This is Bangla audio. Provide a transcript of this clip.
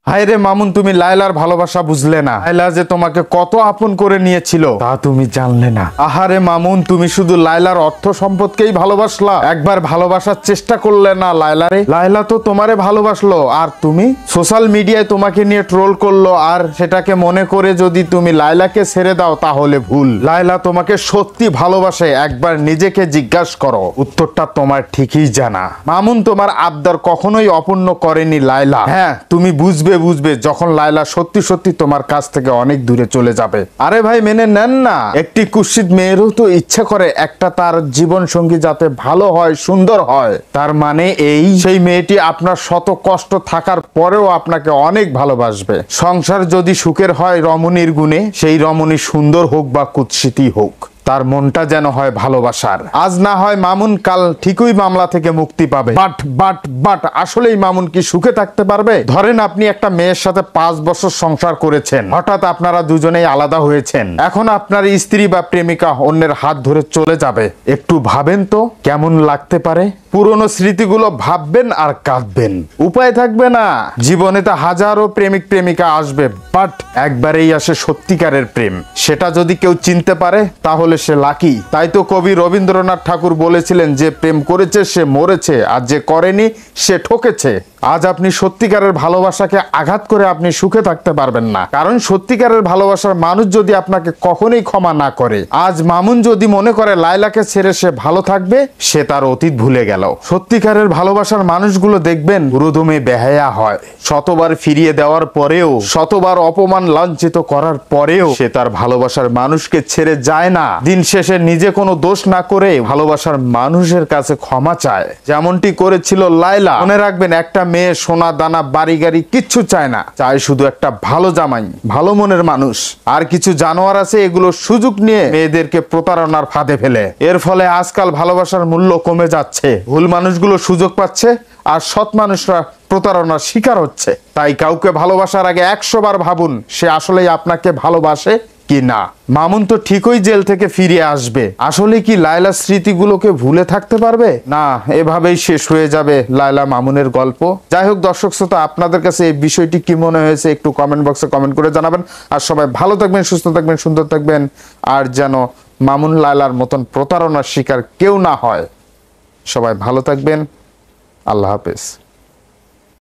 হায় রে মামুন, তুমি লায়লার ভালোবাসা বুঝলে না। লায়লা যে তোমাকে কত আপন করে নিয়েছিল তা তুমি জানলে না। আহারে মামুন, তুমি শুধু লায়লার অর্থ সম্পদকেই ভালোবাসলা, একবার ভালোবাসার চেষ্টা করলে না লায়লারে। লায়লা তো তোমারে ভালোবাসলো, আর তুমি সোশ্যাল মিডিয়ায় তোমাকে নিয়ে ট্রোল করলো, আর সেটাকে মনে করে যদি তুমি লায়লাকে ছেড়ে দাও তাহলে ভুল। লায়লা তোমাকে সত্যি ভালোবাসে, একবার নিজেকে জিজ্ঞাসা করো, উত্তরটা তোমার ঠিকই জানা। মামুন তোমার আবদার কখনোই অপূর্ণ করেনি লায়লা। হ্যাঁ, তুমি বুঝবে যখন লায়লা সত্যি সত্যি তোমার কাছ থেকে অনেক দূরে চলে যাবে। আরে ভাই, মেনে নেন না। একটি কুৎসিত মেয়েরও তো ইচ্ছা করে একটা তার জীবন সঙ্গী যাতে ভালো হয়, সুন্দর হয়। তার মানে এই সেই মেয়েটি আপনার শত কষ্ট থাকার পরেও আপনাকে অনেক ভালোবাসবে। সংসার যদি সুখের হয় রমণীর গুণে, সেই রমণী সুন্দর হোক বা কুৎসিতই হোক, তার মনটা যেন হয় ভালোবাসার। আজ না হয় মামুন, কাল ঠিকই মামলা থেকে মুক্তি পাবে। বাট আসলেই মামুন কি সুখে থাকতে পারবে? ধরেন আপনি একটা মেয়ের সাথে 5 বছর সংসার করেছেন, হঠাৎ আপনারা দুজনেই আলাদা হয়েছেন। এখন আপনার স্ত্রী বা প্রেমিকা অন্যের হাত ধরে চলে যাবে। একটু ভাবেন তো কেমন লাগতে পারে। পুরনো স্মৃতিগুলো ভাববেন আর কাঁদবেন, উপায় থাকবে না। জীবনে তো হাজারো প্রেমিক প্রেমিকা আসবে, বাট একবারেই আসে সত্যিকারের প্রেম। সেটা যদি কেউ চিনতে পারে তাহলে সে লাকি। তাই তো কবি রবীন্দ্রনাথ ঠাকুর বলেছিলেন, যে প্রেম করেছে সে মরেছে, আর যে করেনি সে ঠকেছে। আজ আপনি সত্যিকারের ভালোবাসাকে আঘাত করে আপনি সুখে থাকতে পারবেন না, কারণ সত্যিকারের ভালোবাসার মানুষ যদি আপনাকে কখনোই ক্ষমা না করে। আজ মামুন যদি মনে করে লায়লাকে ছেড়ে সে ভালো থাকবে, সে তার অতীত ভুলে গেল। সত্যিকারের ভালোবাসার মানুষগুলো দেখবেন পুরোদমে বেহায়া হয়। শতবার ফিরিয়ে দেওয়ার পরেও, শতবার অপমান লাঞ্ছিত করার পরেও সে তার ভালোবাসার মানুষকে ছেড়ে যায় না। দিন শেষে নিজে কোনো দোষ না করে ভালোবাসার মানুষের কাছে ক্ষমা চায়, যেমনটি করেছিল লায়লা। মনে রাখবেন, একটা মেয়ে সোনা দানা বাড়ি গাড়ি কিচ্ছু চায় না, চায় শুধু একটা ভালো জামাই, ভালো মনের মানুষ। আর কিছু জানোয়ার আছে, এগুলো সুযোগ নিয়ে মেয়েদেরকে প্রতারণার ফাঁদে ফেলে। এর ফলে আজকাল ভালোবাসার মূল্য কমে যাচ্ছে। ভুল মানুষগুলো সুযোগ পাচ্ছে, আর সৎ মানুষরা প্রতারণার শিকার হচ্ছে। তাই কাউকে ভালোবাসার আগে 100 বার ভাবুন সে আসলেই আপনাকে ভালোবাসে কি না। মামুন তো ঠিকই জেল থেকে ফিরে আসবে। আসলে কি লায়লা স্মৃতিগুলোকে ভুলে থাকতে পারবে? না, এভাবেই শেষ হয়ে যাবে লায়লা মামুনের গল্প। যাই হোক দর্শক শ্রোতা, আপনাদের কাছে এই বিষয়টি কি মনে হয়েছে একটু কমেন্ট বক্সে কমেন্ট করে জানাবেন। আর সবাই ভালো থাকবেন, সুস্থ থাকবেন, সুন্দর থাকবেন। আর যেন মামুন লায়লার মতন প্রতারণার শিকার কেউ না হয়। সবাই ভালো থাকবেন। আল্লাহ হাফেজ।